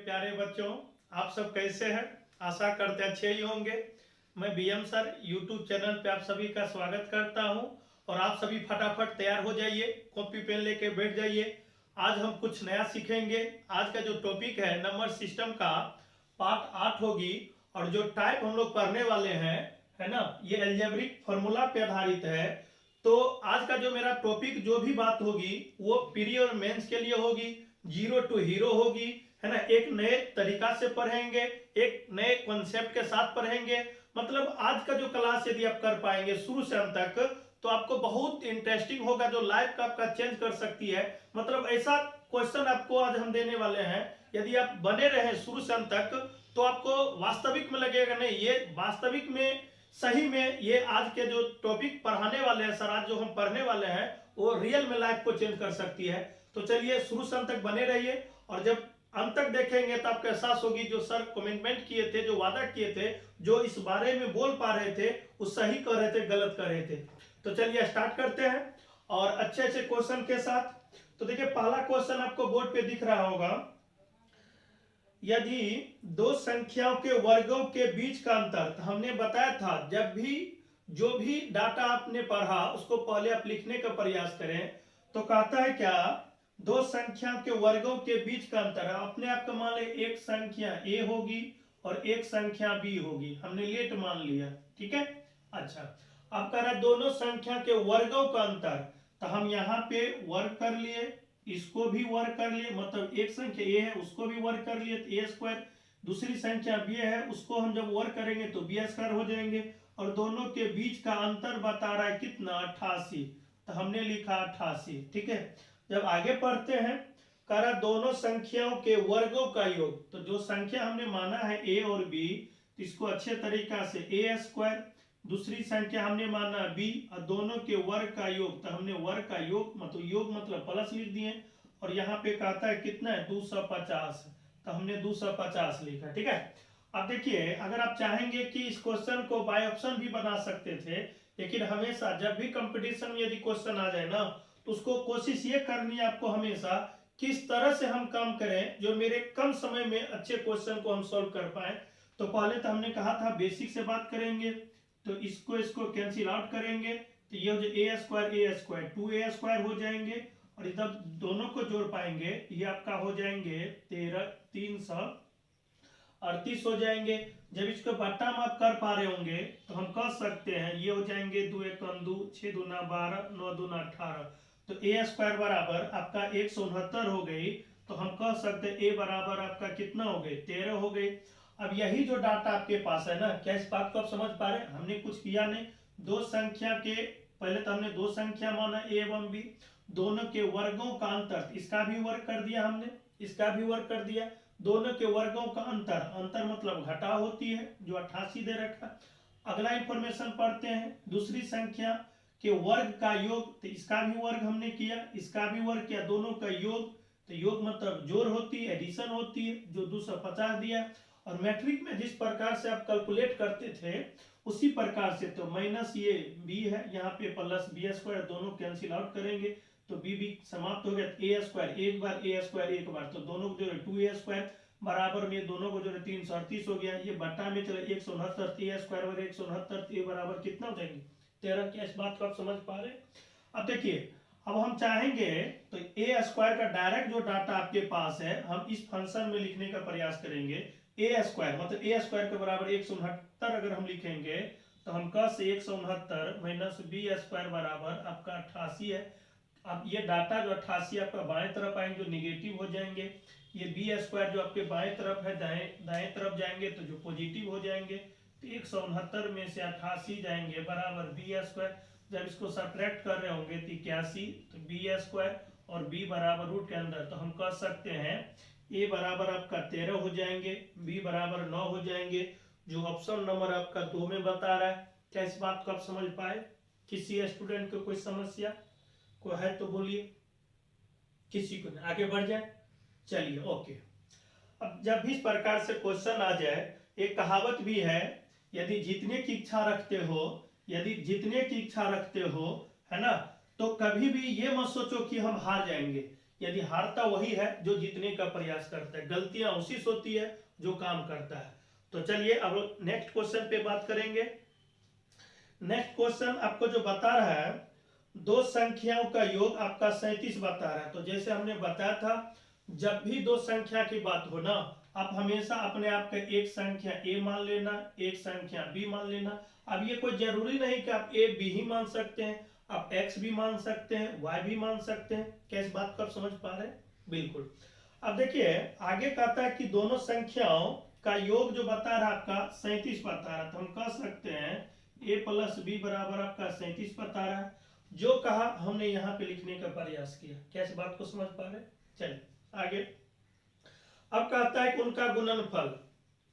प्यारे बच्चों, आप सब कैसे हैं? आशा करते अच्छे ही होंगे। मैं बीएम सर यूट्यूब चैनल पे आप सभी का स्वागत करता हूं और आप सभी फटाफट तैयार हो जाइए, कॉपी पेन लेके बैठ जाइए। आज हम कुछ नया सीखेंगे। आज का जो टॉपिक है नंबर सिस्टम का पार्ट 8 होगी और जो टाइप हम लोग पढ़ने वाले हैं, है ना, ये अलजेब्रिक फॉर्मूला पे आधारित है। तो आज का जो मेरा टॉपिक जो भी बात होगी वो प्री और मेंस के लिए होगी, जीरो टू हीरो होगी, है ना। एक नए तरीका से पढ़ेंगे, एक नए कॉन्सेप्ट के साथ पढ़ेंगे। मतलब आज का जो क्लास यदि आप कर पाएंगे शुरू से अंत तक तो आपको बहुत इंटरेस्टिंग होगा, जो लाइफ का आपका चेंज कर सकती है। मतलब ऐसा क्वेश्चन आपको आज हम देने वाले हैं, यदि आप बने रहे शुरू से अंत तक तो आपको वास्तविक में लगेगा नहीं, ये वास्तविक में सही में ये आज के जो टॉपिक पढ़ाने वाले हैं सर, आज जो हम पढ़ने वाले हैं वो रियल में लाइफ को चेंज कर सकती है। तो चलिए शुरू से अंत तक बने रहिए और जब अंत तक देखेंगे तो आपको एहसास होगी जो सर कमिटमेंट किए थे, जो वादा किए थे, जो इस बारे में बोल पा रहे थे वो सही कर रहे थे, गलत कर रहे थे। तो चलिए स्टार्ट करते हैं और अच्छे अच्छे क्वेश्चन के साथ। तो देखिए पहला क्वेश्चन आपको बोर्ड पे दिख रहा होगा, यदि दो संख्याओं के वर्गों के बीच का अंतर, तो हमने बताया था जब भी जो भी डाटा आपने पढ़ा उसको पहले आप लिखने का प्रयास करें। तो कहता है क्या, दो संख्याओं के वर्गों के बीच का अंतर है। अपने आप का मान ले एक संख्या a होगी और एक संख्या b होगी, हमने लेट मान लिया, ठीक है। अच्छा, अब कह रहा है दोनों संख्या के वर्गों का अंतर, तो हम यहाँ पे वर्ग कर लिए, इसको भी वर्ग कर लिए, मतलब एक संख्या a है उसको भी वर्ग कर लिए तो a स्क्वायर, दूसरी संख्या b है उसको हम जब वर्ग करेंगे तो b स्क्वायर हो जाएंगे। और दोनों के बीच का अंतर बता रहा है कितना, 88, तो हमने लिखा 88, ठीक है। जब आगे पढ़ते हैं, कह रहा दोनों संख्याओं के वर्गों का योग, तो जो संख्या हमने माना है a और b, तो इसको अच्छे तरीका से a स्क्वायर, दूसरी संख्या हमने माना b और दोनों के वर्ग का योग, तो हमने वर्ग का योग मतलब प्लस लिख दिए। और यहाँ पे कहता है कितना है 250, तो हमने 250 लिखा, ठीक है। अब देखिए अगर आप चाहेंगे कि इस क्वेश्चन को बाय ऑप्शन भी बना सकते थे, लेकिन हमेशा जब भी कंपटीशन में यदि क्वेश्चन आ जाए ना तो उसको कोशिश ये करनी है आपको हमेशा किस तरह से हम काम करें जो मेरे कम समय में अच्छे क्वेश्चन को हम सॉल्व कर पाए। तो पहले तो हमने कहा था बेसिक से बात करेंगे, तो इसको कैंसिल आउट करेंगे, तो ये हो जाए a स्क्वायर 2a स्क्वायर हो जाएंगे और इधर दोनों को जोड़ पाएंगे, ये आपका हो जाएंगे 338 हो जाएंगे। जब इसको बट्टा में आप कर पा रहे होंगे तो हम कह सकते हैं ये हो जाएंगे 2 1 2 6 2 12 9 2 18, तो a स्क्वायर बराबर आपका 169 हो गई। तो हम कह सकते हैं a बराबर आपका कितना हो गई, 13 हो गई। अब यही जो डाटा आपके पास है ना, क्या इस बात को आप समझ पा रहे हैं? हमने कुछ किया नहीं, दो संख्या के पहले तो हमने दो संख्या माना a एवं b, दोनों के वर्गों का अंतर, इसका भी वर्ग कर दिया हमने, इसका भी वर्ग कर दिया। दोनों के वर्गों का अंतर मतलब घटा होती है जो 88 दे रखा। अगला इंफॉर्मेशन पढ़ते हैं, दूसरी संख्या के वर्ग का योग, तो इसका भी वर्ग हमने किया, इसका भी वर्ग किया, दोनों का योग, तो योग मतलब जोड़ होती है, एडिशन होती है, जो 250 दिया। और मैट्रिक में जिस प्रकार से आप कैलकुलेट करते थे उसी प्रकार से, तो माइनस ये b है यहाँ पे प्लस b स्क्वायर, दोनों कैंसिल आउट करेंगे तो b समाप्त हो गया। a स्क्वायर एक बार, a स्क्वायर एक बार, तो दोनों को जो है 2a स्क्वायर बराबर में दोनों को जो है 338 हो गया। ये बट्टा में चले 169, a स्क्वायर बराबर 169, a बराबर कितना हो जाएंगे 13। क्या इस बात को आप समझ पा रहे हैं? अब देखिए अब हम चाहेंगे तो a स्क्वायर का डायरेक्ट जो डाटा आपके पास है हम इस फंक्शन में लिखने का प्रयास करेंगे। a स्क्वायर मतलब a स्क्वायर के बराबर 169 अगर हम लिखेंगे तो हम कह से 169 माइनस b स्क्वायर बराबर आपका 88 है। अब ये डाटा जो 88 आपका बाएं तरफ आएंगे जो निगेटिव हो जाएंगे, ये b स्क्वायर जो आपके बाएं तरफ है दाएं तरफ जाएंगे तो जो पॉजिटिव हो जाएंगे। तो 169 में से 88 जाएंगे बराबर b स्क्वायर, जब इसको सब्ट्रैक्ट कर रहे होंगे तो 81, तो b स्क्वायर और b बराबर रूट के अंदर, तो हम कह सकते हैं a बराबर आपका 13 हो जाएंगे, b बराबर 9 हो जाएंगे, जो ऑप्शन नंबर आपका 2 में बता रहा है। क्या इस बात को आप समझ पाए? किसी स्टूडेंट को कोई समस्या को है तो बोलिए, किसी को नहीं, आगे बढ़ जाए। चलिए ओके। अब जब भी इस प्रकार से क्वेश्चन आ जाए, एक कहावत भी है, यदि जीतने की इच्छा रखते हो है ना, तो कभी भी ये मत सोचो कि हम हार जाएंगे, यदि हारता वही है जो जीतने का प्रयास करता है, गलतियां उसी से होती है जो काम करता है। तो चलिए अब नेक्स्ट क्वेश्चन पे बात करेंगे। नेक्स्ट क्वेश्चन आपको जो बता रहा है दो संख्याओं का योग आपका 37 बता रहा है। तो जैसे हमने बताया था जब भी दो संख्या की बात हो ना, आप हमेशा अपने आप का एक संख्या a मान लेना, एक संख्या b मान लेना। अब ये कोई जरूरी नहीं कि आप a b ही मान सकते हैं, आप x भी मान सकते हैं, y भी मान सकते हैं। क्या इस बात को आप समझ पा रहे हैं? बिल्कुल। अब देखिए आगे कहता है कि दोनों संख्याओं का योग जो बता रहा है आपका 37 बता रहा है। तो हम कह सकते हैं a प्लस बी बराबर आपका 37 बता रहा है। जो कहा हमने यहाँ पे लिखने का प्रयास किया। क्या इस बात को समझ पा रहे? चलिए आगे। अब कहता है कि उनका गुणनफल,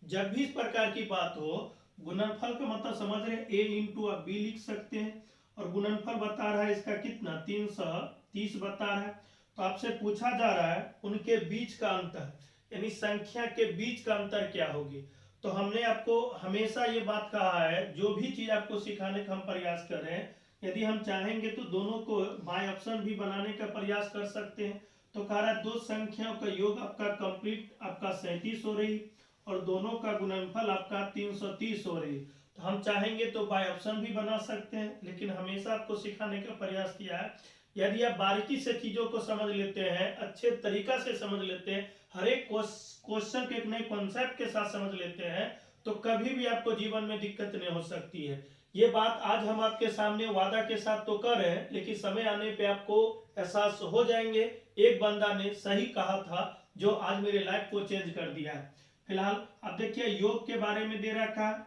जब भी इस प्रकार की बात हो, गुणनफल का मतलब समझ रहे हैं, a इंटू आप b लिख सकते हैं। और गुणनफल बता रहा है इसका कितना 330 बता रहा है। तो आपसे पूछा जा रहा है उनके बीच का अंतर, यानी संख्या के बीच का अंतर क्या होगी। तो हमने आपको हमेशा ये बात कहा है, जो भी चीज आपको सिखाने का हम प्रयास कर रहे हैं, यदि हम चाहेंगे तो दोनों को बाय ऑप्शन भी बनाने का प्रयास कर सकते हैं। तो कह रहा है दो संख्याओं का योग आपका कंप्लीट आपका 37 हो रही और दोनों का गुणनफल आपका 330 हो रही। तो हम चाहेंगे तो बाय ऑप्शन भी बना सकते हैं, लेकिन हमेशा आपको सिखाने का प्रयास किया है यदि आप बारीकी से चीजों को समझ लेते हैं, अच्छे तरीका से समझ लेते हैं, हर एक क्वेश्चन के एक नए कॉन्सेप्ट के साथ समझ लेते हैं, तो कभी भी आपको जीवन में दिक्कत नहीं हो सकती है। ये बात आज हम आपके सामने वादा के साथ तो कर रहे हैं, लेकिन समय आने पे आपको एहसास हो जाएंगे एक बंदा ने सही कहा था जो आज मेरे लाइफ को चेंज कर दिया है। फिलहाल अब देखिए योग के बारे में दे रखा है,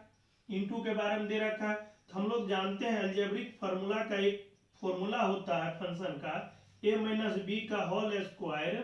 इंटू के बारे में दे रखा है। तो हम लोग जानते हैं अलजेब्रिक फार्मूला का एक फॉर्मूला होता है फंक्शन का, a माइनस बी का whole square,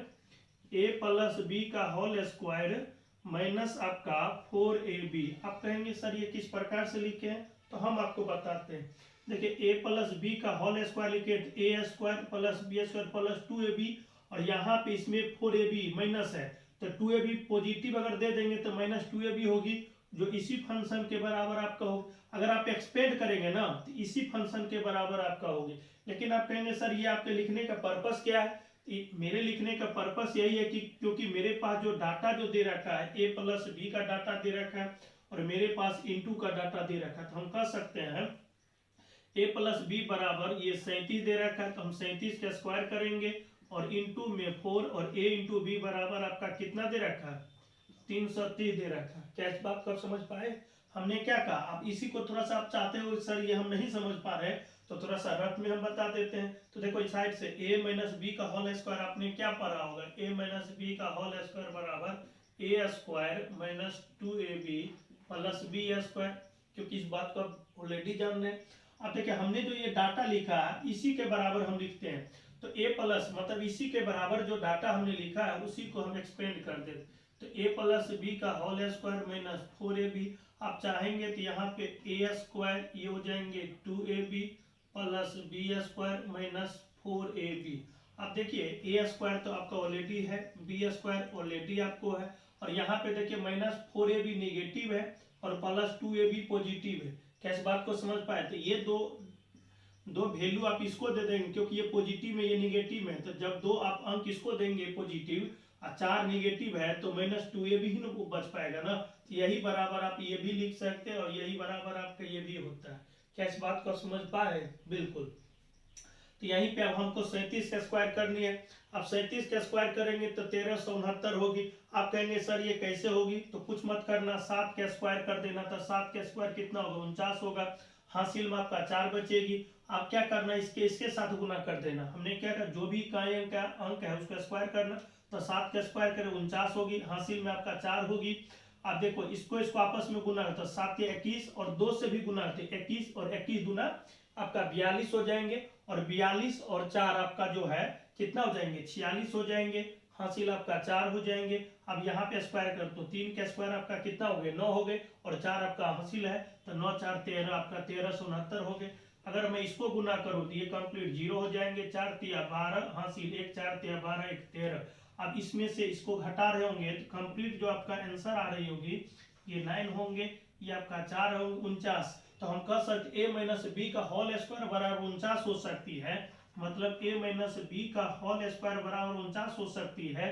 a plus B का होल स्क्वायर माइनस आपका 4ab। आप कहेंगे सर ये किस प्रकार से लिखे हैं, तो हम आपको बताते हैं। देखिए a प्लस बी का होल स्क्वायर लिखे a square plus B square plus 2ab, और यहाँ पे इसमें 4ab माइनस है, तो 2ab पॉजिटिव अगर दे देंगे तो माइनस 2ab होगी, जो इसी फंक्शन के बराबर आपका होगी। अगर आप एक्सपेंड करेंगे ना तो इसी फंक्शन के बराबर आपका होगी। लेकिन आप कहेंगे सर ये आपके लिखने का पर्पस क्या है, मेरे लिखने का पर्पस यही है कि क्योंकि मेरे पास जो डाटा जो दे रखा है a प्लस बी का डाटा दे रखा है और मेरे पास इंटू का डाटा दे रखा है, तो हम कह सकते हैं a प्लस बी बराबर ये 37 दे रखा है, तो हम 37 का स्क्वायर करेंगे और इंटू में 4 और a इंटू बी बराबर आपका कितना दे रखा है 330 दे रखा है। क्या इस बात को आप समझ पाए? हमने क्या कहा, आप इसी को थोड़ा सा आप चाहते हो सर ये हम नहीं समझ पा रहे तो थोड़ा सा रफ में हम बता देते हैं। तो देखो इस साइड से a माइनस बी का होल स्क्वायर आपने क्या पढ़ा होगा, a माइनस बी का होल स्क्वायर बराबर a square minus 2ab plus B square, क्योंकि इस बात को आप ऑलरेडी जान रहे हैं। अब देखिए हमने जो ये डाटा लिखा है इसी के बराबर हम लिखते हैं, तो a प्लस मतलब इसी के बराबर जो डाटा हमने लिखा है उसी को हम एक्सपेंड कर देते, तो a प्लस बी का होल स्क्वायर माइनस 4ab। आप चाहेंगे तो यहाँ पे a स्क्वायर ये हो जाएंगे 2ab plus B square minus 4ab। अब देखिए a स्क्वायर तो आपका ऑलरेडी है, बी स्क्वायर ऑलरेडी आपको है, और यहाँ पे देखिए माइनस 4ab निगेटिव है और प्लस 2ab पॉजिटिव है। क्या इस बात को समझ पाए? तो ये दो वैल्यू आप इसको दे देंगे, क्योंकि ये पॉजिटिव है ये निगेटिव है, तो जब दो आप अंक इसको देंगे पॉजिटिव और 4 निगेटिव है तो माइनस 2ab ही ना बच पाएगा ना। तो यही बराबर आप ये भी लिख सकते हैं और यही बराबर आपका ये भी होता है। क्या इस बात को समझ पा रहे? बिल्कुल। तो यहीं पे अब हमको 37 का स्क्वायर करनी है। अब 37 का स्क्वायर करेंगे तो 1369 होगी। आप कहेंगे सर ये कैसे होगी, तो कुछ मत करना, 7 का स्क्वायर कर देना, तो 7 का स्क्वायर कितना होगा 49 होगा। हासिल में आपका 4 बचेगी। आप क्या करना इसके साथ गुना कर देना। हमने क्या कर जो भी इकाई का अंक है उसका स्क्वायर करना, तो 7 का स्क्वायर करें 49 होगी, हासिल में आपका 4 होगी। आप देखो इसको आपस में गुना करते 7 के 21 और 2 से भी गुना करते 21 और 21 गुना आपका 42 हो जाएंगे, और 42 और 4 आपका जो है कितना हो जाएंगे 46 हो जाएंगे, हासिल आपका 4 हो जाएंगे। अब यहाँ पे स्क्वायर कर तो 3 का स्क्वायर आपका कितना हो गए 9 हो गए, और 4 आपका हासिल है तो 9 4 13 आपका 1369 हो गए। अगर मैं इसको गुना करूँ तो ये कंप्लीट 0 हो जाएंगे, 4 3 12 हासिल 1 4 3 12 1 13। अब इसमें से इसको घटा रहे होंगे तो कंप्लीट जो आपका आंसर आ रही होगी ये 9 होंगे, ये आपका 4 होंगे 49। तो हम कह सकते a माइनस बी का होल स्क्वायर बराबर 49 हो सकती है। मतलब a माइनस बी का होल स्क्वायर बराबर 49 हो सकती है,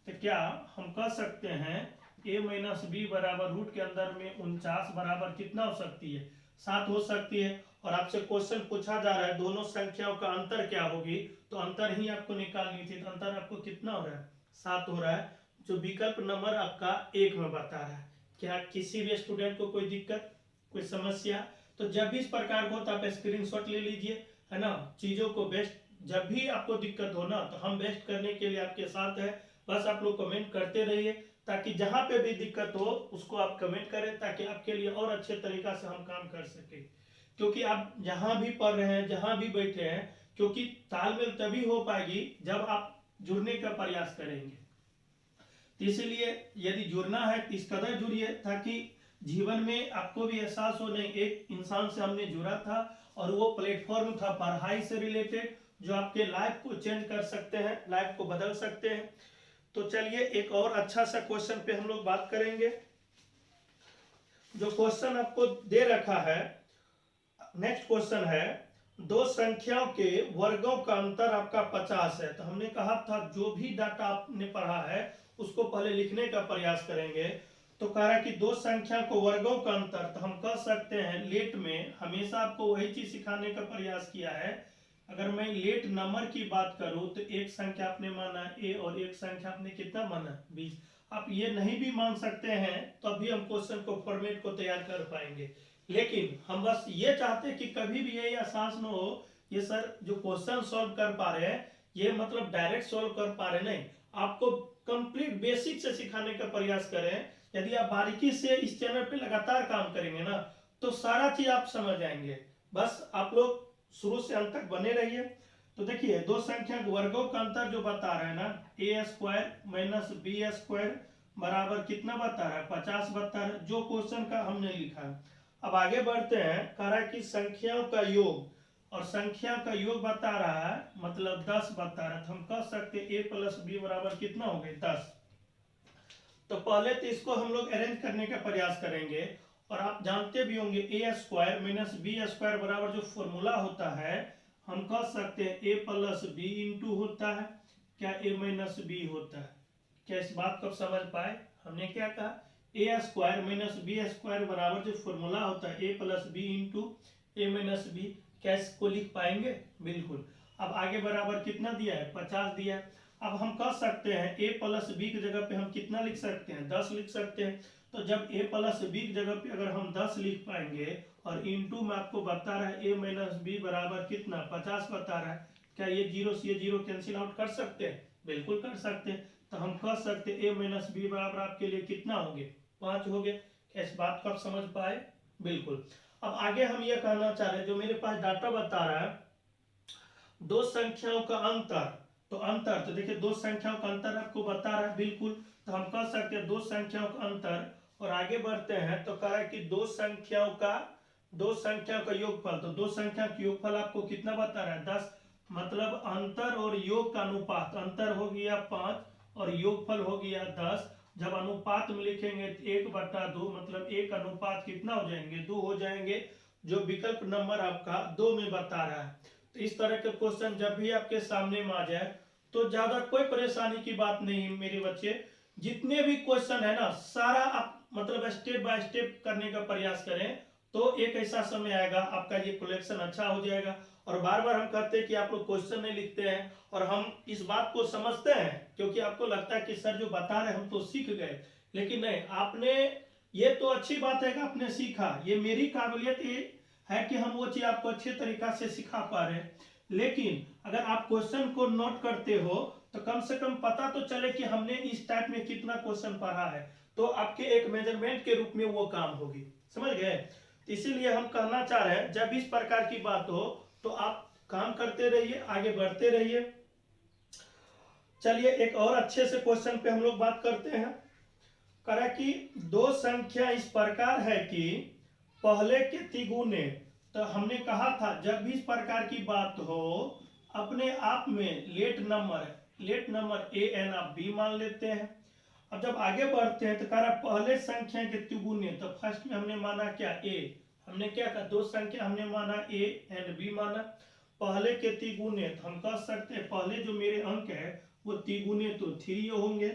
तो क्या हम कह सकते हैं a माइनस बी बराबर रूट के अंदर में 49 बराबर कितना हो सकती है, 7 हो सकती है। और आपसे क्वेश्चन पूछा जा रहा है दोनों संख्याओं का अंतर क्या होगी, तो अंतर ही आपको निकालनी थी, तो अंतर आपको कितना हो रहा है, 7 हो रहा है, जो विकल्प नंबर आपका 1 में बता रहा है। क्या किसी भी स्टूडेंट को कोई दिक्कत, कोई समस्या, तो जब भी इस प्रकार को तो आप स्क्रीनशॉट ले लीजिए, है ना। चीजों को बेस्ट, जब भी आपको दिक्कत हो ना, तो हम बेस्ट करने के लिए आपके साथ है। बस आप लोग कमेंट करते रहिए, ताकि जहां पे भी दिक्कत हो उसको आप कमेंट करें, ताकि आपके लिए और अच्छे तरीका से हम काम कर सके। क्योंकि आप जहां भी पढ़ रहे हैं, जहां भी बैठे हैं, क्योंकि तालमेल तभी हो पाएगी जब आप जुड़ने का प्रयास करेंगे। तो इसलिए यदि जुड़ना है तो इस कदर जुड़िए, ताकि जीवन में आपको भी एहसास हो, नहीं एक इंसान से हमने जुड़ा था और वो प्लेटफॉर्म था पढ़ाई से रिलेटेड, जो आपके लाइफ को चेंज कर सकते हैं, लाइफ को बदल सकते हैं। तो चलिए एक और अच्छा सा क्वेश्चन पे हम लोग बात करेंगे। जो क्वेश्चन आपको दे रखा है, नेक्स्ट क्वेश्चन है, दो संख्याओं के वर्गों का अंतर आपका 50 है। तो हमने कहा था जो भी डाटा आपने पढ़ा है उसको पहले लिखने का प्रयास करेंगे। तो कह रहा है कि दो संख्या को वर्गों का अंतर, तो हम कह सकते हैं लेट में हमेशा आपको वही चीज सिखाने का प्रयास किया है। अगर मैं लेट नंबर की बात करूं तो एक संख्या आपने माना a और एक संख्या आपने कितना माना 20। आप ये नहीं भी मान सकते हैं तो अभी हम क्वेश्चन को फॉर्मेट को तैयार कर पाएंगे, लेकिन हम बस ये चाहते हैं कि कभी भी ये एहसास न हो ये सर जो क्वेश्चन सॉल्व कर पा रहे हैं ये मतलब डायरेक्ट सॉल्व कर पा रहे नहीं, आपको कंप्लीट बेसिक से सिखाने का प्रयास करें। यदि आप बारीकी से इस चैनल पे लगातार काम करेंगे ना तो सारा चीज आप समझ जाएंगे। बस आप लोग शुरू से अंत तक बने रहिए। तो देखिए दो संख्या वर्गों का अंतर जो बता रहा है ना, a square minus B square बराबर कितना बता रहा है 50 बता रहा है, जो क्वेश्चन का हमने लिखा है। अब आगे बढ़ते हैं, कह रहा है कि संख्याओं का योग, और संख्या का योग बता रहा है मतलब 10 बता रहा है, तो हम कह सकते हैं a प्लस बी बराबर कितना हो गए 10। तो पहले तो इसको हम लोग अरेंज करने का प्रयास करेंगे, और आप जानते भी होंगे a square minus B square बराबर जो फॉर्मूला होता है हम कह सकते हैं a प्लस बी इंटू होता है क्या a माइनस बी होता है। क्या इस बात को समझ पाए, हमने क्या कहा a square minus B square बराबर जो फॉर्मूला होता है a plus B into a minus B, क्या इसको लिख पाएंगे, बिल्कुल। अब आगे बराबर कितना दिया है 50 दिया है। अब हम कह सकते हैं a प्लस बी की जगह पे हम कितना लिख सकते हैं 10 लिख सकते हैं। तो जब a प्लस बी की जगह पे अगर हम 10 लिख पाएंगे और इंटू में आपको बता रहा है a माइनस बी बराबर कितना 50 बता रहा है, क्या ये जीरो से ये जीरो कैंसिल आउट कर सकते हैं, बिल्कुल कर सकते हैं। तो हम कह सकते हैं a माइनस बी बराबर आपके लिए कितना होंगे 5 हो गए। इस बात को आप समझ पाए, बिल्कुल। अब आगे हम ये कहना चाह रहे हैं, जो मेरे पास डाटा बता रहा है दो संख्याओं का अंतर, तो अंतर तो देखिए दो संख्याओं का अंतर आपको बता रहा है, बिल्कुल। तो हम कह सकते हैं दो संख्याओं का अंतर, और आगे बढ़ते हैं तो कह रहा है कि दो संख्याओं का योगफल, तो दो संख्या का योगफल आपको कितना बता रहा है 10, मतलब अंतर और योग का अनुपात, अंतर हो गया 5 और योगफल हो गया 10। जब अनुपात में लिखेंगे तो 1/2, मतलब 1 अनुपात कितना हो जाएंगे 2 हो जाएंगे, जो विकल्प नंबर आपका 2 में बता रहा है। तो इस तरह के क्वेश्चन जब भी आपके सामने में आ जाए तो ज्यादा कोई परेशानी की बात नहीं है मेरे बच्चे। जितने भी क्वेश्चन है ना सारा आप मतलब स्टेप बाय स्टेप करने का प्रयास करें, तो एक ऐसा समय आएगा आपका ये कलेक्शन अच्छा हो जाएगा। और बार बार हम कहते हैं कि आप लोग क्वेश्चन नहीं लिखते हैं, और हम इस बात को समझते हैं क्योंकि आपको लगता है कि सर जो बता रहे हम तो सीख गए, लेकिन नहीं, आपने ये तो अच्छी बात है कि आपने सीखा, ये मेरी काबिलियत ये है कि हम वो चीज आपको अच्छे तरीका से सिखा पा रहे हैं। लेकिन अगर आप क्वेश्चन को नोट करते हो तो कम से कम पता तो चले कि हमने इस टाइप में कितना क्वेश्चन पढ़ा है, तो आपके एक मेजरमेंट के रूप में वो काम होगी, समझ गए। इसीलिए हम कहना चाह रहे हैं जब इस प्रकार की बात हो तो आप काम करते रहिए, आगे बढ़ते रहिए। चलिए एक और अच्छे से क्वेश्चन पे हम लोग बात करते हैं। कह कि दो संख्या इस प्रकार है कि पहले के तिगुने, तो हमने कहा था जब भी इस प्रकार की बात हो अपने आप में लेट नंबर a एन आप b मान लेते हैं। अब जब आगे बढ़ते हैं तो कह रहा पहले संख्या के तिगुने, तो फर्स्ट में हमने माना क्या a, हमने क्या कहा दो संख्या हमने माना a एंड b माना। पहले के तिगुने, तो हम कह सकते हैं पहले जो मेरे अंक है वो तिगुने तो 3 होंगे।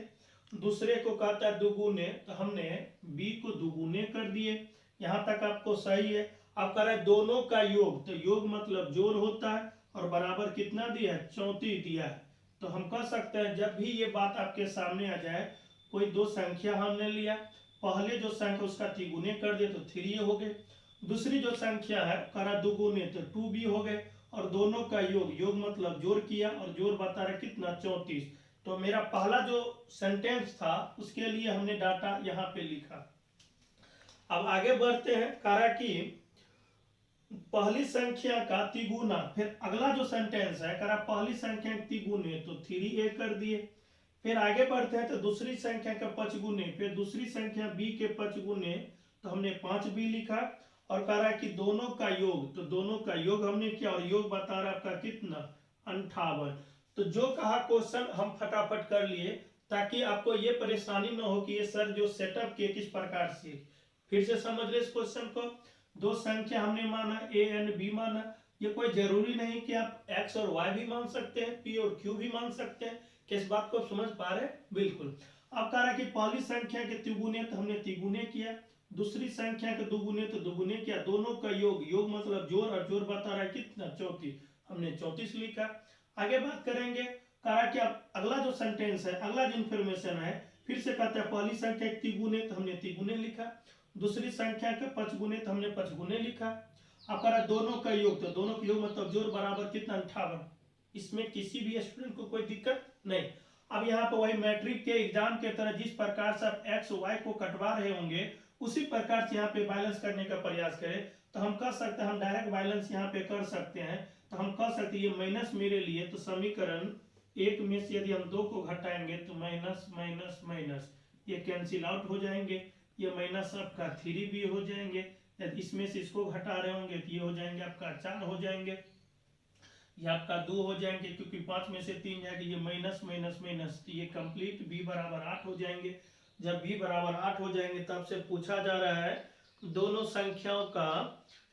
दूसरे को कहता है दुगुने, तो हमने b को दुगुने कर दिए। यहाँ तक आपको सही है। अब कह रहा है दोनों का योग, तो योग मतलब जोड़ होता है, और बराबर कितना दिया है, 34 दिया है। तो हम कह सकते हैं जब भी ये बात आपके सामने आ जाए, कोई दो संख्या हमने लिया, पहले जो संख्या उसका तिगुने कर दिए तो 3 हो गए, दूसरी जो संख्या है करा दुगुने तो 2b हो गए, और दोनों का योग, योग मतलब जोड़ किया, और जोड़ बता रहा कितना, 34। तो मेरा पहला जो सेंटेंस था उसके लिए हमने डाटा यहाँ पे लिखा। अब आगे बढ़ते हैं, करा कि पहली संख्या का तिगुना, फिर अगला जो सेंटेंस है करा पहली संख्या के तिगुने तो 3a कर दिए। फिर आगे बढ़ते हैं तो दूसरी संख्या का पचगुने, फिर दूसरी संख्या b के पचगुने, तो हमने 5b लिखा। और कह रहा है कि दोनों का योग, तो दोनों का योग हमने किया, और योग बता रहा है आपका कितना, 58। तो जो कहा क्वेश्चन हम फटाफट कर लिए, ताकि आपको ये परेशानी ना हो कि ये सर जो सेटअप किए किस प्रकार से। फिर से समझ ले इस क्वेश्चन को। दो संख्या हमने माना, a एंड b माना। ये कोई जरूरी नहीं कि आप x और y भी मान सकते हैं, p और q भी मान सकते हैं। किस बात को समझ पा रहे, बिल्कुल। अब कह रहा है कि पहली संख्या के तिगुने तो हमने तिगुने किया, दूसरी संख्या के दुगुने तो दुगुने किया, दोनों का योग, योग मतलब जोड़, और जोड़ बता रहा है कितना, 34, हमने 34 लिखा। आगे बात करेंगे, कह रहा है कि अब अगला जो सेंटेंस है, अगला जो इंफॉर्मेशन है, फिर से कहते हैं पहली संख्या के तिगुने तो हमने तिगुने लिखा, दूसरी संख्या के पचगुने तो हमने पचगुने लिखा। अब कह रहा है दोनों का योग, तो दोनों का योग मतलब जोड़ बराबर कितना, 58। इसमें किसी भी स्टूडेंट को कोई दिक्कत नहीं। अब यहाँ पे वही मैट्रिक के एग्जाम के तरह जिस प्रकार से आप एक्स वाई को कटवा रहे होंगे, उसी प्रकार से यहाँ पे बैलेंस करने का प्रयास करें। तो हम कर सकते हैं, हम डायरेक्ट बैलेंस यहाँ पे कर सकते हैं। तो हम कह सकते हैं ये माइनस मेरे लिए, तो समीकरण 1 में से यदि हम 2 को घटाएंगे तो माइनस माइनस माइनस ये कैंसिल आउट हो जाएंगे, ये माइनस आपका 3 भी हो जाएंगे। यदि इसमें से इसको घटा रहे होंगे तो ये हो जाएंगे आपका 4 हो जाएंगे, ये आपका 2 हो जाएंगे, क्योंकि 5 में से 3 जाएंगे, ये माइनस माइनस माइनस, तो ये कंप्लीट b बराबर 8 हो जाएंगे। जब b बराबर 8 हो जाएंगे तब से पूछा जा रहा है दोनों संख्याओं का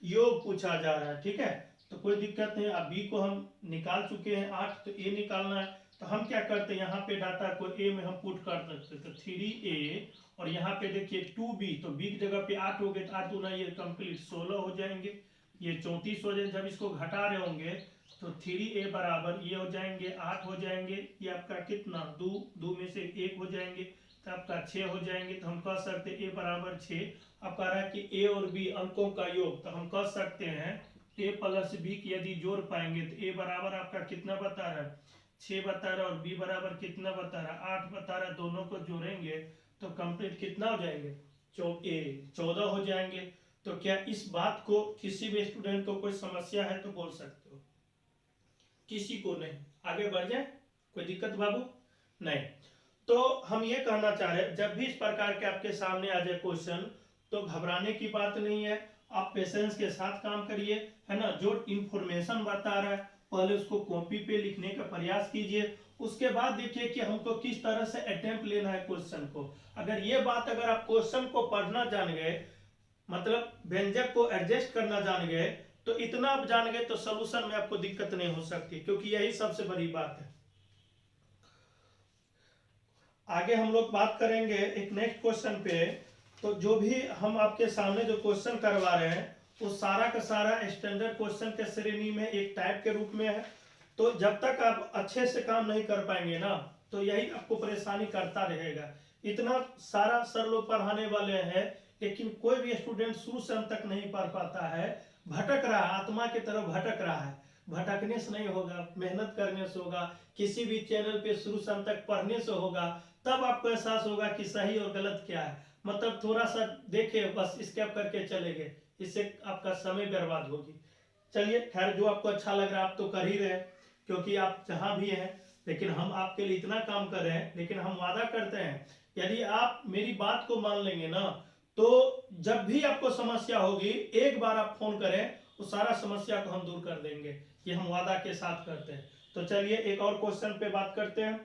योग पूछा जा रहा है, ठीक है। तो कोई दिक्कत नहीं। अब b को हम निकाल चुके हैं 8, तो a निकालना है। तो हम क्या करते हैं, यहाँ पे डाटा को a में हम पुट कर सकते हैं, तो 3a, और यहाँ पे देखिए 2b, तो b की जगह पे 8 हो गए, तो 8 दूना ये कंप्लीट 16 हो जाएंगे, ये 34 हो जाएंगे। जब इसको घटा रहे होंगे तो 3a बराबर ये हो जाएंगे 8 हो जाएंगे, ये आपका कितना 2 में से 1 हो जाएंगे, तो आपका 6 हो जाएंगे। तो हम कह सकते हैं a बराबर 6। अब कह रहा है कि a और b अंकों का योग, तो हम कह सकते हैं a प्लस b की यदि जोड़ पाएंगे तो a बराबर आपका कितना बता रहा है, 6 बता रहा है, और b बराबर कितना बता रहा है, 8 बता रहा है। दोनों को जोड़ेंगे तो कंप्लीट कितना हो जाएंगे, 14 हो जाएंगे। तो क्या इस बात को किसी भी स्टूडेंट को कोई समस्या है तो बोल सकते हो, किसी को नहीं, आगे बढ़ जाए, कोई दिक्कत बाबू नहीं। तो हम ये कहना चाह रहे हैं जब भी इस प्रकार के आपके सामने आ जाए क्वेश्चन, तो घबराने की बात नहीं है, आप पेशेंस के साथ काम करिए, है ना। जो इंफॉर्मेशन बता रहा है पहले उसको कॉपी पे लिखने का प्रयास कीजिए, उसके बाद देखिए कि हमको किस तरह से अटेम्प्ट लेना है क्वेश्चन को। अगर ये बात, अगर आप क्वेश्चन को पढ़ना जान गए, मतलब व्यंजक को एडजस्ट करना जान गए, तो इतना आप जान गए तो सॉल्यूशन में आपको दिक्कत नहीं हो सकती, क्योंकि यही सबसे बड़ी बात है। आगे हम लोग बात करेंगे एक नेक्स्ट क्वेश्चन पे। तो जो भी हम आपके सामने जो क्वेश्चन करवा रहे हैं वो सारा का सारा स्टैंडर्ड क्वेश्चन के श्रेणी में एक टाइप के रूप में है। तो जब तक आप अच्छे से काम नहीं कर पाएंगे ना, तो यही आपको परेशानी करता रहेगा। इतना सारा सर लोग पढ़ाने वाले हैं, लेकिन कोई भी स्टूडेंट शुरू से अंत तक नहीं पढ़ पाता है, भटक रहा है, आत्मा की तरफ भटक रहा है। भटकने से नहीं होगा, मेहनत करने से होगा, किसी भी चैनल पे शुरू से अंत तक पढ़ने से होगा, तब आपको एहसास होगा कि सही और गलत क्या है। मतलब थोड़ा सा देखे बस स्किप करके चले गए, इससे आपका समय बर्बाद होगी। चलिए खैर, जो आपको अच्छा लग रहा है आप तो कर ही रहे हैं, क्योंकि आप जहां भी हैं, लेकिन हम आपके लिए इतना काम कर रहे हैं। लेकिन हम वादा करते हैं यदि आप मेरी बात को मान लेंगे ना, तो जब भी आपको समस्या होगी एक बार आप फोन करें, उस सारा समस्या को हम दूर कर देंगे, ये हम वादा के साथ करते हैं। तो चलिए एक और क्वेश्चन पे बात करते हैं।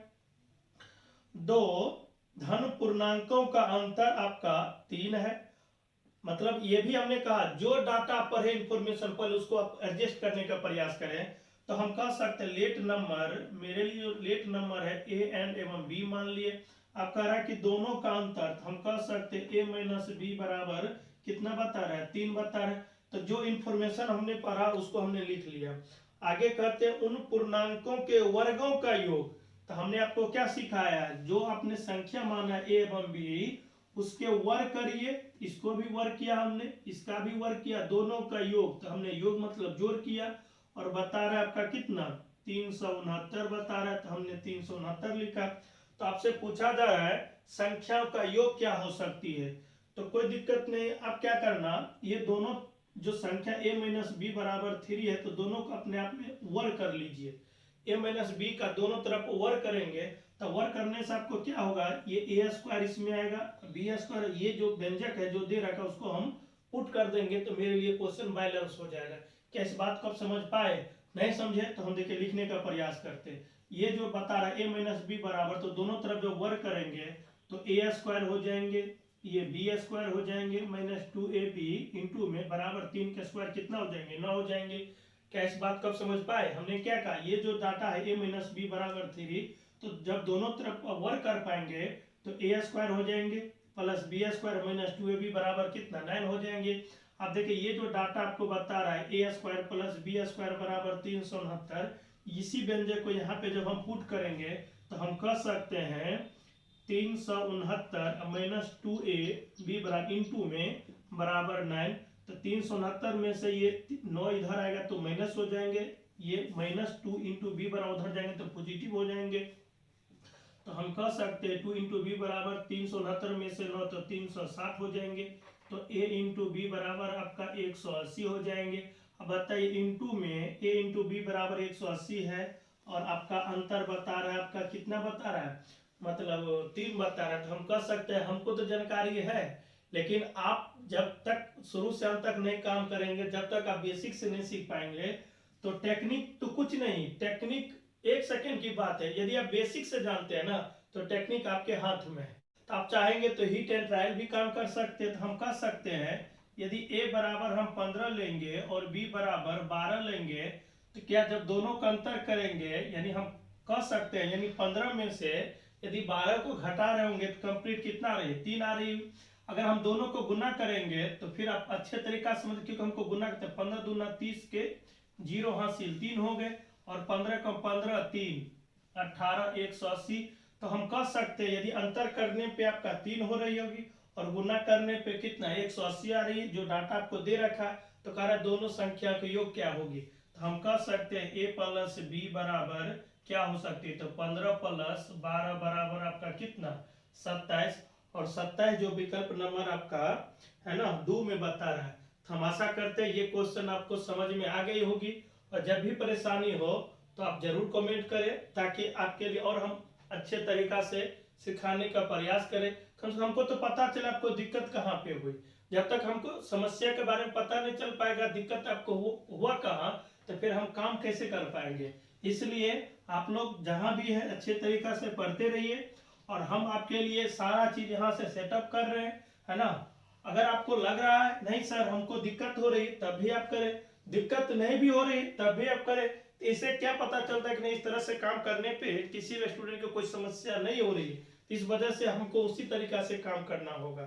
दो धन पूर्णांकों का अंतर आपका 3 है। मतलब ये भी हमने कहा जो डाटा पढ़े इंफॉर्मेशन पर उसको आप एडजस्ट करने का प्रयास करें। तो हम कह सकते हैं लेट नंबर, मेरे लिए जो लेट नंबर है ए एंड एवं बी मान लिए। अब कह रहा है कि दोनों का अंतर, हम कह सकते हैं ए माइनस बी बराबर कितना बता रहा है, 3 बता रहा है। तो जो इंफॉर्मेशन हमने पढ़ा उसको हमने लिख लिया। आगे कहते हैं उन पूर्णांकों के वर्गों का योग। तो हमने आपको क्या सिखाया है, जो आपने संख्या माना ए एवं बी उसके वर्ग करिए, इसको भी वर्ग किया हमने, इसका भी वर्ग किया, दोनों का योग। तो हमने योग मतलब जोड़ किया और बता रहा है आपका कितना 369 बता रहा है, तो हमने 369 लिखा। तो आपसे पूछा जा रहा है संख्याओं का योग क्या हो सकती है, तो कोई दिक्कत नहीं। अब क्या करना, ये दोनों जो संख्या a माइनस बी बराबर 3 है तो दोनों को अपने आप में वर्ग कर लीजिए। a माइनस बी का दोनों तरफ वर्ग करेंगे तो वर्ग करने से आपको क्या होगा, ये a स्क्वायर इसमें आएगा, b स्क्वायर, ये जो व्यंजक है जो दे रखा है उसको हम पुट कर देंगे तो मेरे लिए क्वेश्चन बैलेंस हो जाएगा। क्या इस बात को आप समझ पाए? नहीं समझे तो हम देखिए लिखने का प्रयास करते हैं। ये जो बता रहा है a माइनस बी बराबर, तो दोनों तरफ जो वर्ग करेंगे तो a स्क्वायर हो जाएंगे, ये बी स्क्वायर हो जाएंगे माइनस 2ab इंटू में बराबर 3 के स्क्वायर कितना हो जाएंगे, 9 हो जाएंगे। क्या इस बात को आप समझ पाए? हमने क्या कहा, ये जो डाटा है a माइनस बी बराबर 3, तो जब दोनों तरफ वर्क कर पाएंगे तो a स्क्वायर हो जाएंगे plus B square minus 2ab बराबर कितना 9 हो जाएंगे। अब देखिए ये जो डाटा आपको बता रहा है a square plus B square बराबर 369, इसी व्यंजक को यहाँ पे जब हम पुट करेंगे तो हम कह सकते हैं 369 माइनस 2ab बराबर इंटू में बराबर 9। तो 369 में से ये 9 इधर आएगा तो माइनस हो जाएंगे, ये माइनस 2 इंटू बी बराबर उधर जाएंगे तो पॉजिटिव हो जाएंगे। तो हम कह सकते हैं 2 इंटू बी बराबर 369 में से 9 तो 360 हो जाएंगे। तो a इंटू बी बराबर आपका 180 हो जाएंगे। अब बताइए इंटू में a इंटू बी बराबर 180 है और आपका अंतर बता रहा है, आपका कितना बता रहा है, मतलब 3 बता रहा है। तो हम कह सकते हैं हमको तो जानकारी है, लेकिन आप जब तक शुरू से अंत तक नहीं काम करेंगे, जब तक आप बेसिक से नहीं सीख पाएंगे तो टेक्निक तो कुछ नहीं, टेक्निक 1 सेकेंड की बात है। यदि आप बेसिक से जानते हैं ना तो टेक्निक आपके हाथ में है। तो आप चाहेंगे तो हिट एंड ट्रायल भी काम कर सकते हैं। तो हम कह सकते हैं यदि a बराबर हम 15 लेंगे और b बराबर 12 लेंगे तो क्या जब दोनों का अंतर करेंगे, यानी हम कह सकते हैं यानी 15 में से यदि 12 को घटा रहे होंगे तो कंप्लीट कितना आ रही है, 3 आ रही है। अगर हम दोनों को गुना करेंगे तो फिर आप अच्छे तरीका से समझ, क्योंकि हमको गुना करते हैं 15 दूना 30 के 0 हासिल 3 हो गए और 15 का 15 3 18 180। तो हम कह सकते हैं यदि अंतर करने पे आपका 3 हो रही होगी और गुना करने पे कितना 180 आ रही है, जो डाटा आपको दे रखा तो कह रहा है दोनों संख्या का योग क्या होगी। तो हम कह सकते हैं a प्लस बी बराबर क्या हो सकती है, तो 15 प्लस 12 बराबर आपका कितना 27, और 27 जो विकल्प नंबर आपका है ना 2 में बता रहा है। तो हम आशा करते हैं ये क्वेश्चन आपको समझ में आ गई होगी, और जब भी परेशानी हो तो आप जरूर कमेंट करें ताकि आपके लिए और हम अच्छे तरीका से सिखाने का प्रयास करें। कम से कम हमको तो पता चला आपको दिक्कत कहाँ पे हुई। जब तक हमको समस्या के बारे में पता नहीं चल पाएगा दिक्कत आपको हुआ कहाँ, तो फिर हम काम कैसे कर पाएंगे। इसलिए आप लोग जहाँ भी है अच्छे तरीका से पढ़ते रहिए, और हम आपके लिए सारा चीज यहाँ से सेटअप कर रहे हैं, है ना। अगर आपको लग रहा है नहीं सर हमको दिक्कत हो रही तब भी आप करें, दिक्कत नहीं भी हो रही तब भी आप करें। तो इससे क्या पता चलता है कि नहीं इस तरह से काम करने पे किसी भी स्टूडेंट को कोई समस्या नहीं हो रही, इस वजह से हमको उसी तरीका से काम करना होगा।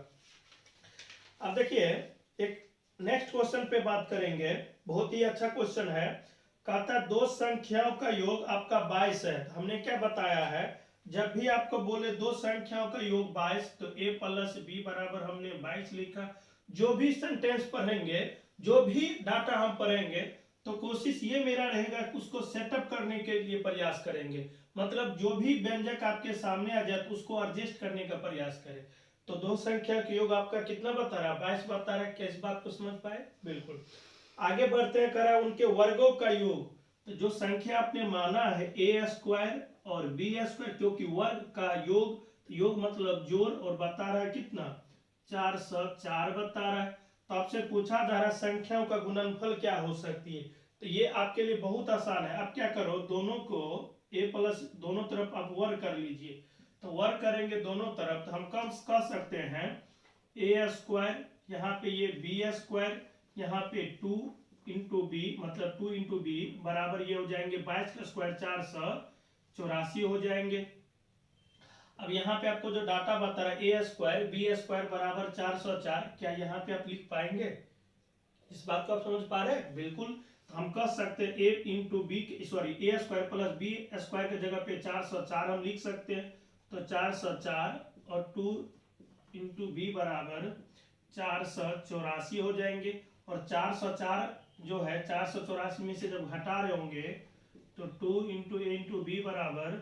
अब देखिए एक नेक्स्ट क्वेश्चन पे बात करेंगे, बहुत ही अच्छा क्वेश्चन है। कहता है दो संख्याओं का योग आपका 22 है। हमने क्या बताया है, जब भी आपको बोले दो संख्याओं का योग 22 तो a प्लस बी बराबर हमने 22 लिखा। जो भी सेंटेंस पढ़ेंगे, जो भी डाटा हम पढ़ेंगे तो कोशिश ये मेरा रहेगा कि उसको सेटअप करने के लिए प्रयास करेंगे, मतलब जो भी व्यंजक आपके सामने आ जाए तो उसको एडजस्ट करने का प्रयास करें। तो दो संख्या का योग आपका कितना बता रहा है, 22 बता रहा है। क्या इस बात को समझ पाए? बिल्कुल। आगे बढ़ते हैं, करा उनके वर्गों का योग। तो जो संख्या आपने माना है a स्क्वायर और बी स्क्वायर, क्योंकि वर्ग का योग, योग मतलब जोड़, और बता रहा है कितना 404 बता रहा है। तो आपसे पूछा जा रहा है संख्याओं का गुणनफल क्या हो सकती है। तो ये आपके लिए बहुत आसान है। आप क्या करो, दोनों को a प्लस दोनों तरफ आप वर्ग कर लीजिए। तो वर्ग करेंगे दोनों तरफ तो हम कह सकते हैं a स्क्वायर, यहाँ पे ये बी स्क्वायर, यहाँ पे 2 इंटू बी मतलब 2 इंटू बी बराबर ये हो जाएंगे 22 का स्क्वायर 484 हो जाएंगे। अब यहाँ पे आपको जो डाटा बता रहा है ए स्क्वायर बी स्क्वायर बराबर 404, क्या यहाँ पे आप लिख पाएंगे? इस बात को आप समझ पा रहे हैं? बिल्कुल। तो हम कह सकते हैं ए इंटू बी सॉरी ए स्क्वायर प्लस बी स्क्वायर की जगह पे 404 हम लिख सकते हैं। तो 404 और 2 इंटू बी बराबर 484 हो जाएंगे। और 404 जो है 484 में से जब घटा रहे होंगे तो 2 इंटू ए इंटू बी बराबर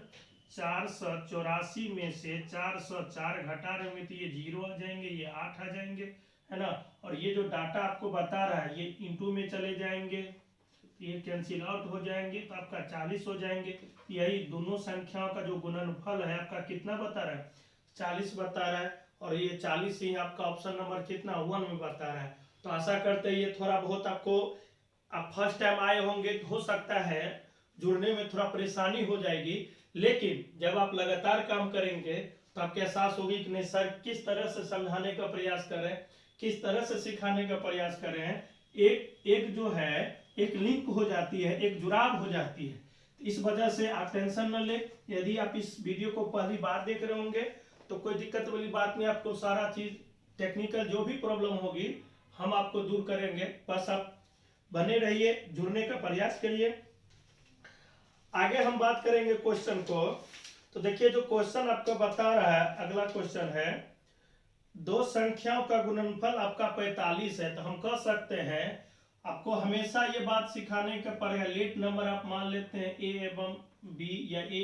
484 में से 404 घटा रहे होंगे तो ये 0 आ जाएंगे, ये 8 आ जाएंगे, है ना। और ये जो डाटा आपको बता रहा है ये इंटू में चले जाएंगे, ये कैंसिल आउट हो जाएंगे तो आपका 40 हो जाएंगे। यही दोनों संख्याओं का जो गुणनफल है आपका कितना बता रहा है? 40 बता रहा है। और ये 40 ही आपका ऑप्शन नंबर कितना 1 में बता रहा है। तो आशा करते हैं ये थोड़ा बहुत आपको, आप फर्स्ट टाइम आए होंगे तो हो सकता है जुड़ने में थोड़ा परेशानी हो जाएगी, लेकिन जब आप लगातार काम करेंगे तो आपको एहसास होगी कि नहीं सर किस तरह से समझाने का प्रयास कर रहे हैं, किस तरह से सिखाने का प्रयास कर रहे हैं। एक जो है एक लिंक हो जाती है, एक जुड़ाव हो जाती है। इस वजह से आप टेंशन न ले। यदि आप इस वीडियो को पहली बार देख रहे होंगे तो कोई दिक्कत वाली बात नहीं, आपको सारा चीज टेक्निकल जो भी प्रॉब्लम होगी हम आपको दूर करेंगे। बस आप बने रहिए, जुड़ने का प्रयास करिए। आगे हम बात करेंगे क्वेश्चन को। तो देखिए जो क्वेश्चन आपको बता रहा है, अगला क्वेश्चन है दो संख्याओं का गुणनफल आपका 45 है। तो हम कह सकते हैं आपको हमेशा ये बात सिखाने का पड़ेगा। लेट नंबर आप मान लेते हैं ए एवं बी, या ए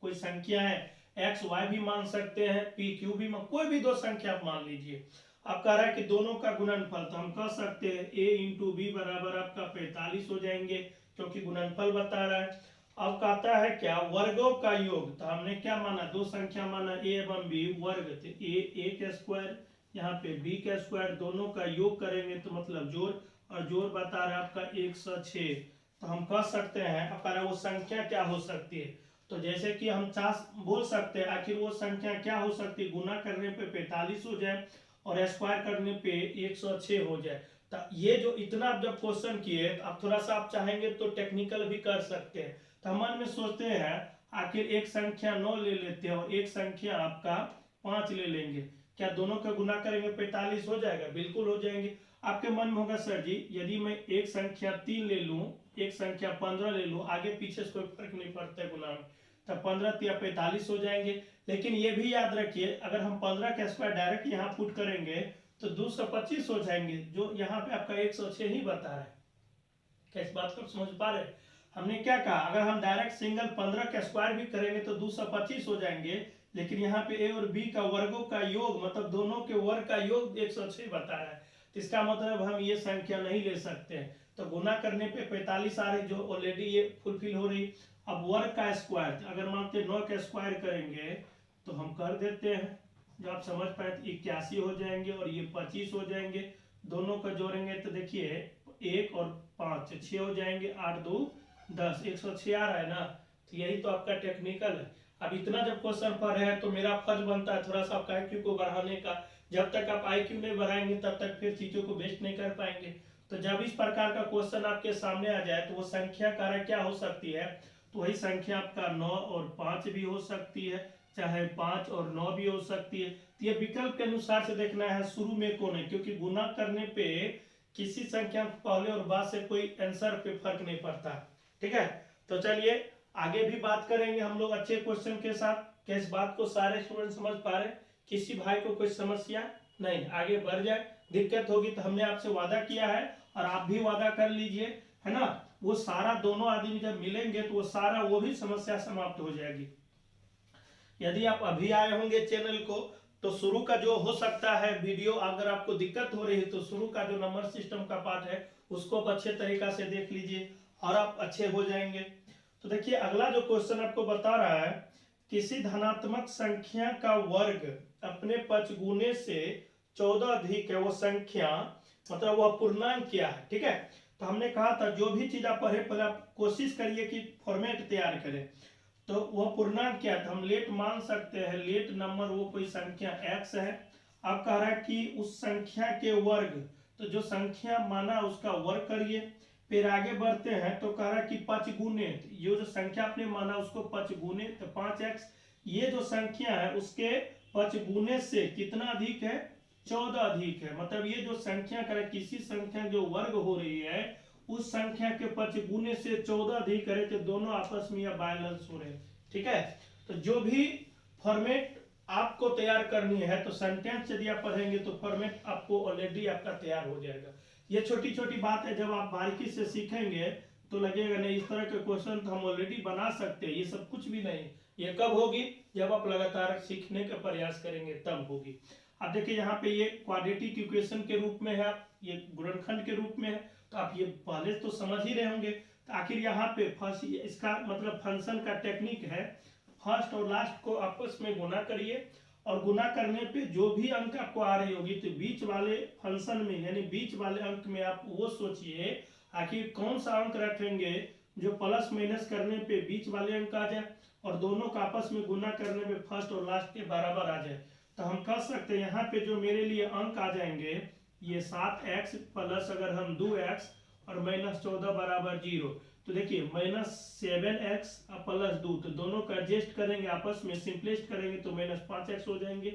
कोई संख्या है एक्स वाई भी मान सकते हैं, पी क्यू भी कोई भी दो संख्या आप मान लीजिए। आप कह रहा है कि दोनों का गुणनफल, तो हम कह सकते हैं ए इंटू बी बराबर आपका 45 हो जाएंगे क्योंकि गुणनफल बता रहा है। अब कहता है क्या वर्गों का योग, तो हमने क्या माना दो संख्या माना ए एवं बी वर्ग, तो ए का स्क्वायर यहाँ पे बी का स्क्वायर दोनों का योग करेंगे तो मतलब जोड़, और जोड़ बता रहा है आपका 106। तो हम कह सकते हैं अब वो संख्या क्या हो सकती है। तो जैसे कि हम बोल सकते हैं आखिर वो संख्या क्या हो सकती है, गुना करने पे 45 हो जाए और स्क्वायर करने पे 106 हो जाए। तो ये जो इतना आप जब क्वेश्चन किए तो आप थोड़ा सा आप चाहेंगे तो टेक्निकल भी कर सकते हैं। तो मन में सोचते हैं आखिर एक संख्या 9 ले लेते हैं और एक संख्या आपका 5 ले लेंगे, क्या दोनों का गुना करेंगे 45 हो जाएगा? बिल्कुल हो जाएंगे। आपके मन में होगा सर जी यदि मैं एक संख्या 3 ले लूं, एक संख्या 15 ले लूं, आगे पीछे से कोई फर्क नहीं पड़ता है गुना में, तब 15 या 45 हो जाएंगे। लेकिन ये भी याद रखिए अगर हम 15 का स्क्वायर डायरेक्ट यहाँ पुट करेंगे तो 225 हो जाएंगे, जो यहाँ पे आपका 106 ही बता रहा है। क्या इस बात को समझ पा रहे? हमने क्या कहा अगर हम डायरेक्ट सिंगल 15 का स्क्वायर भी करेंगे तो 225 हो जाएंगे, लेकिन यहाँ पे ए और बी का वर्गों का योग मतलब दोनों के वर्ग का योग 106 बता रहा है। तो इसका मतलब हम ये संख्या नहीं ले सकते हैं। तो गुना करने पे 45 आ रही जो ऑलरेडी ये फुलफिल हो रही। अब वर्ग का स्क्वायर अगर मानते 9 का स्क्वायर करेंगे तो हम कर देते हैं, जो आप समझ पाए 81 हो जाएंगे और ये 25 हो जाएंगे। दोनों का जोड़ेंगे तो देखिए 1 और 5 6 हो जाएंगे, 8 2 10, 106 आ रहा है ना। तो यही तो आपका टेक्निकल है। अब इतना जब क्वेश्चन पढ़ रहे हैं तो मेरा फर्ज बनता है थोड़ा सा आपका IQ को बढ़ाने का। जब तक आप IQ नहीं बढ़ाएंगे तब तक फिर चीजों को बेस्ट नहीं कर पाएंगे। तो जब इस प्रकार का क्वेश्चन आपके सामने आ जाए तो वो संख्या कार्य क्या हो सकती है, तो वही संख्या आपका 9 और 5 भी हो सकती है, चाहे 5 और 9 भी हो सकती है। तो ये विकल्प के अनुसार से देखना है शुरू में कौन है, क्योंकि गुना करने पे किसी संख्या पहले और बाद से कोई आंसर पे फर्क नहीं पड़ता। ठीक है, तो चलिए आगे भी बात करेंगे हम लोग अच्छे क्वेश्चन के साथ। क्या इस बात को सारे स्टूडेंट समझ पा रहे? किसी भाई को कोई समस्या नहीं, आगे बढ़ जाए। दिक्कत होगी तो हमने आपसे वादा किया है और आप भी वादा कर लीजिए, है ना। वो सारा दोनों आदमी जब मिलेंगे तो वो सारा वो भी समस्या समाप्त हो जाएगी। यदि आप अभी आए होंगे चैनल को तो शुरू का जो हो सकता है वीडियो अगर आपको दिक्कत हो रही है तो शुरू का जो नंबर सिस्टम का पार्ट है उसको आप अच्छे तरीका से देख लीजिए और आप अच्छे हो जाएंगे। तो देखिए अगला जो क्वेश्चन आपको बता रहा है किसी धनात्मक संख्या का वर्ग अपने पचगुने से 14 अधिक है, वो संख्या मतलब वह पूर्णांक क्या है। ठीक है, तो हमने कहा था जो भी चीज आप पढ़े पहले आप कोशिश करिए कि फॉर्मेट तैयार करें। तो वह पूर्णांक क्या है, तो हम लेट मान सकते हैं लेट नंबर वो कोई संख्या x है। अब कह रहा है कि उस संख्या के वर्ग, तो जो संख्या माना उसका वर्ग करिए। फिर आगे बढ़ते हैं तो कह रहा कि 5 गुने, ये जो संख्या आपने माना उसको 5 गुने, तो 5x, ये जो संख्या है उसके 5 गुने से कितना अधिक है, 14 अधिक है। मतलब ये जो संख्या करे, किसी संख्या जो वर्ग हो रही है उस संख्या के 5 गुने से 14 अधिक है, तो दोनों आपस में या बैलेंस हो रहे हैं। ठीक है, तो जो भी फॉर्मेट आपको तैयार करनी है, तो सेंटेंस यदि आप पढ़ेंगे तो फॉर्मेट आपको ऑलरेडी आपका तैयार हो जाएगा। ये छोटी छोटी बात है, जब आप बारीकी से सीखेंगे तो लगेगा नहीं इस तरह के क्वेश्चन तो हम ऑलरेडी बना सकते हैं। ये सब कुछ भी नहीं, ये कब होगी, जब आप लगातार सीखने का प्रयास करेंगे तब होगी। अब देखिए यहाँ पे ये क्वाड्रेटिक इक्वेशन के रूप में है, ये गुणनखंड के रूप में है, तो आप ये पहले तो समझ ही रहे होंगे। तो आखिर यहाँ पे फर्स्ट, इसका मतलब फंक्शन का टेक्निक है, फर्स्ट और लास्ट को आपस में गुना करिए, और गुना करने पे जो भी अंक आपको आ रही होगी तो बीच वाले फंक्शन में यानी बीच वाले अंक में आप वो सोचिए आखिर कौन सा अंक रखेंगे जो प्लस माइनस करने पे बीच वाले अंक आ जाए और दोनों का आपस में गुना करने पे फर्स्ट और लास्ट के बराबर आ जाए। तो हम कह सकते हैं यहाँ पे जो मेरे लिए अंक आ जाएंगे ये 7x प्लस अगर हम 2x और -14 बराबर 0। तो देखिए -7x प्लस 2, तो दोनों का एडजस्ट करेंगे आपस में, सिंपलेस्ट करेंगे तो -5x हो जाएंगे।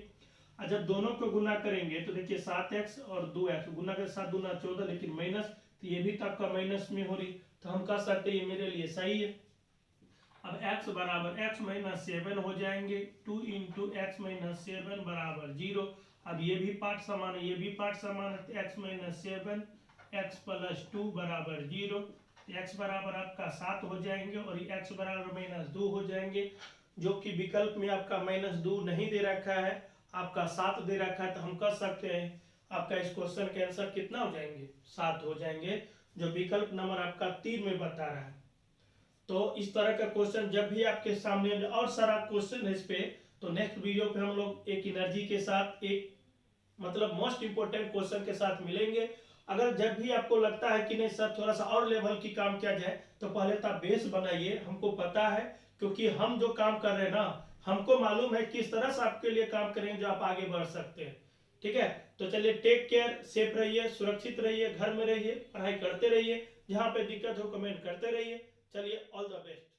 और जब दोनों को गुना करेंगे तो देखिए 7x और 2x गुना कर 7 दूना 14, लेकिन माइनस, तो ये भी तो आपका माइनस में हो रही, तो हम कह सकते हैं ये मेरे लिए सही है। अब x बराबर x - 7 हो जाएंगे, 2 × x - 7 बराबर 0। अब ये भी पार्ट समान है, ये भी पार्ट समान है, x - 7 x + 2 बराबर 0। x बराबर आपका 7 हो जाएंगे और ये x बराबर -2 हो जाएंगे, जो कि विकल्प में आपका -2 नहीं दे रखा है, आपका 7 दे रखा है। तो हम कह सकते हैं आपका इस क्वेश्चन के आंसर कितना हो जाएंगे, 7 हो जाएंगे, जो विकल्प नंबर आपका 3 में बता रहा है। तो इस तरह का क्वेश्चन जब भी आपके सामने और सारा क्वेश्चन है इस पे, तो नेक्स्ट वीडियो पे हम लोग एक एनर्जी के साथ, एक मतलब मोस्ट इंपोर्टेंट क्वेश्चन के साथ मिलेंगे। अगर जब भी आपको लगता है कि नहीं सर थोड़ा सा और लेवल की काम किया जाए, तो पहले तो आप बेस बनाइए। हमको पता है, क्योंकि हम जो काम कर रहे हैं ना, हमको मालूम है किस तरह से आपके लिए काम करेंगे जो आप आगे बढ़ सकते हैं। ठीक है, तो चलिए टेक केयर, सेफ रहिए, सुरक्षित रहिए, घर में रहिए, पढ़ाई करते रहिए, जहाँ पे दिक्कत हो कमेंट करते रहिए। चलिए, ऑल द बेस्ट।